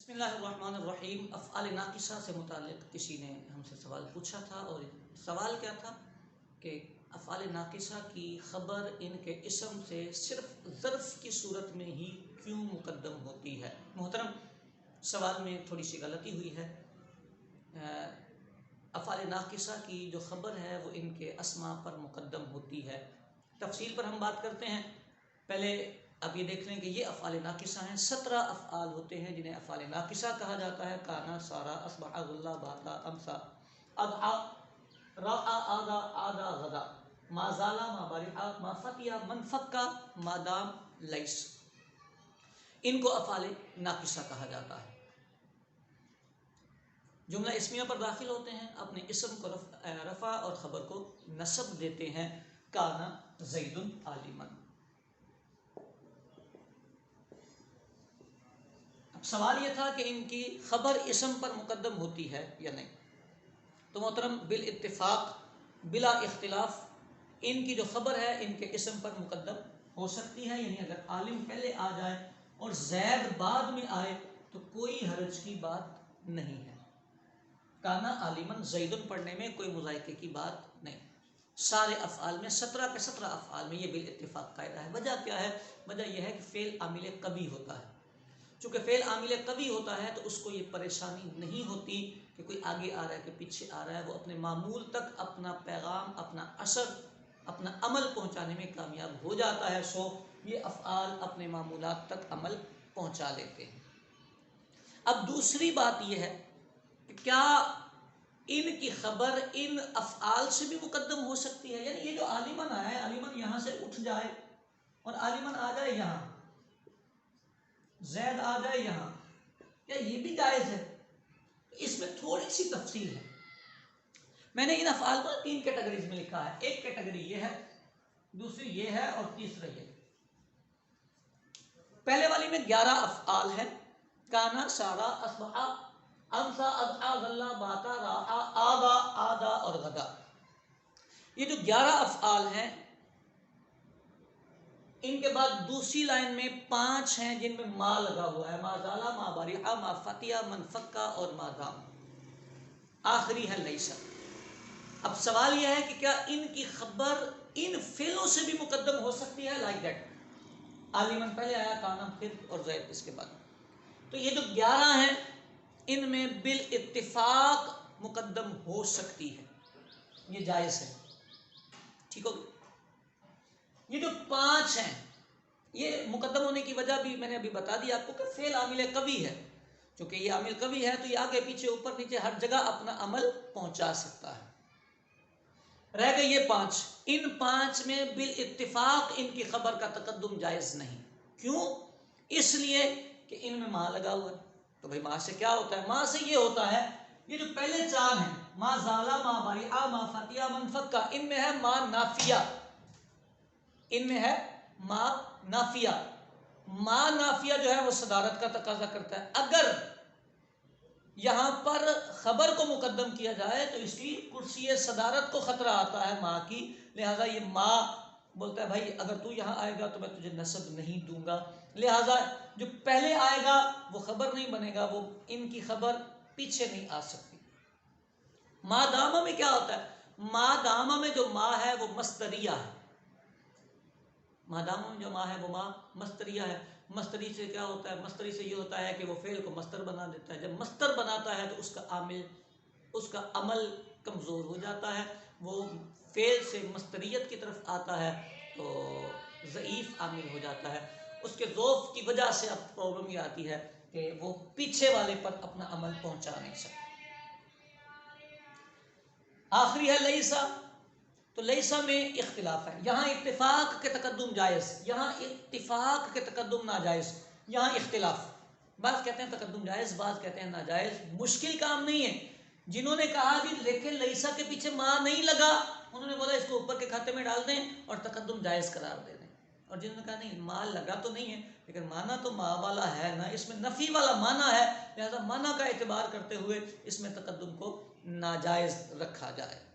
بسم اللہ الرحمن الرحیم۔ افعال ناقصہ سے متعلق کسی نے ہم سے سوال پوچھا تھا، اور سوال کیا تھا کہ افعال ناقصہ کی خبر ان کے اسم سے صرف ظرف کی صورت میں ہی کیوں مقدم ہوتی ہے؟ محترم، سوال میں تھوڑی سی غلطی ہوئی ہے۔ افعال ناقصہ کی جو خبر ہے وہ ان کے اسماء پر مقدم ہوتی ہے۔ تفصیل پر ہم بات کرتے ہیں۔ پہلے اب یہ دیکھ لیں کہ یہ افعال ناقصہ ہیں۔ 17 افعال ہوتے ہیں جنہیں افعال ناقصہ کہا جاتا ہے۔ کانا، سارا، اصبح، غلا، باتا، امسا، اضحا، رأى، آدا، آدا، غدا، ما زالا، ما برحا، ما فتیا، من فکا، ما دام، لیس۔ ان کو افعال ناقصہ کہا جاتا ہے۔ جملہ اسمیہ پر داخل ہوتے ہیں، اپنے اسم کو رفع اور خبر کو نصب دیتے ہیں۔ کانا زید عالما۔ اب سوال یہ تھا کہ ان کی خبر اسم پر مقدم ہوتی ہے یا نہیں؟ تو محترم، بالاتفاق، بلا اختلاف، ان کی جو خبر ہے ان کے اسم پر مقدم ہو سکتی ہے۔ یعنی اگر عالم پہلے آ جائے اور زید بعد میں آئے تو کوئی حرج کی بات نہیں ہے۔ کانا عالمن زیدن پڑھنے میں کوئی مذائقے کی بات نہیں۔ سارے افعال میں 17 کے 17 افعال میں یہ بالاتفاق قاعدہ ہے۔ وجہ کیا ہے؟ وجہ یہ ہے کہ فعل عامل قوی ہوتا ہے۔ چونکہ فعل عامل قوی ہوتا ہے تو اس کو یہ پریشانی نہیں ہوتی کہ کوئی آگے آ رہا ہے کہ پیچھے آ رہا ہے، وہ اپنے معمول تک اپنا پیغام، اپنا اثر، اپنا عمل پہنچانے میں کامیاب ہو جاتا ہے۔ سو یہ افعال اپنے معمولات تک عمل پہنچا لیتے ہیں۔ اب دوسری بات یہ ہے کہ کیا ان کی خبر ان افعال سے بھی مقدم ہو سکتی ہے؟ یعنی یہ جو عالمن آیا ہے، عالمن یہاں سے اٹھ جائے اور عالمن آ جائے یہاں، زید آ جائے یہاں، کیا یہ بھی جائز ہے؟ اس میں تھوڑی سی تفصیل ہے۔ میں نے ان افعال کو 3 کیٹیگریز میں لکھا ہے۔ ایک کیٹیگری یہ ہے، دوسری یہ ہے، اور تیسرا یہ۔ پہلے والی میں 11 افعال ہیں۔ کانا، سارا، اصبح، امسا، اضحا، غلا، باتا، راحا، آدا، آدا اور غدا۔ یہ جو 11 افعال ہیں، ان کے بعد دوسری لائن میں 5 ہیں جن میں ما لگا ہوا ہے۔ ما زالا، ما برحا، ما فتیا، من فکا اور ما دام۔ آخری ہے لیسا۔ اب سوال یہ ہے کہ کیا ان کی خبر ان فعلوں سے بھی مقدم ہو سکتی ہے؟ لائک دیٹ، عالمن پہلے آیا، کانا پھر، اور زید اس کے بعد۔ تو یہ جو 11 ہیں ان میں بالاتفاق مقدم ہو سکتی ہے، یہ جائز ہے۔ ٹھیک ہوگی؟ یہ جو 5 ہیں، یہ مقدم ہونے کی وجہ بھی میں نے ابھی بتا دی آپ کو کہ فعل عامل قوی ہے۔ چونکہ یہ عامل قوی ہے تو یہ آگے پیچھے اوپر نیچے ہر جگہ اپنا عمل پہنچا سکتا ہے۔ رہ گئے یہ 5۔ ان 5 میں بالاتفاق ان کی خبر کا تقدم جائز نہیں۔ کیوں؟ اس لیے کہ ان میں ما لگا ہوا ہے۔ تو بھائی ما سے کیا ہوتا ہے؟ ما سے یہ ہوتا ہے، یہ جو پہلے 4 ہیں، ما زالا، ما برحا، ما فتیا، من فکا، ان میں ہے ما نافیہ، ان میں ہے ما نافیہ۔ ما نافیہ جو ہے وہ صدارت کا تقاضا کرتا ہے۔ اگر یہاں پر خبر کو مقدم کیا جائے تو اس کی کرسی صدارت کو خطرہ آتا ہے ما کی، لہذا یہ ما بولتا ہے بھائی اگر تو یہاں آئے گا تو میں تجھے نصب نہیں دوں گا، لہذا جو پہلے آئے گا وہ خبر نہیں بنے گا، وہ ان کی خبر پیچھے نہیں آ سکتی۔ ما دامہ میں کیا ہوتا ہے؟ ما دامہ میں جو ما ہے وہ مصدریہ ہے۔ ما دامہ میں جو ما ہے وہ ما مصدریہ ہے۔ مصدری سے کیا ہوتا ہے؟ مصدری سے یہ ہوتا ہے کہ وہ فعل کو مصدر بنا دیتا ہے۔ جب مصدر بناتا ہے تو اس کا عمل کمزور ہو جاتا ہے، وہ فعل سے مصدریت کی طرف آتا ہے تو ضعیف عامل ہو جاتا ہے۔ اس کے ضعف کی وجہ سے اب پرابلم یہ آتی ہے کہ وہ پیچھے والے پر اپنا عمل پہنچا نہیں سکتا۔ آخری ہے لیسا۔ تو لیسا میں اختلاف ہے۔ یہاں اتفاق کے تقدم جائز، یہاں اتفاق کے تقدم ناجائز، یہاں اختلاف۔ بعض کہتے ہیں تقدم جائز، بعض کہتے ہیں ناجائز۔ مشکل کام نہیں ہے۔ جنہوں نے کہا کہ لیکن لیسا کے پیچھے ما نہیں لگا، انہوں نے بولا اس کو اوپر کے کھاتے میں ڈال دیں اور تقدم جائز قرار دے دیں۔ اور جنہوں نے کہا نہیں ما لگا تو نہیں ہے لیکن مانا تو ما والا ہے نا، اس میں نفی والا مانا ہے، لہذا مانا کا اعتبار کرتے ہوئے اس میں تقدم کو ناجائز رکھا جائے۔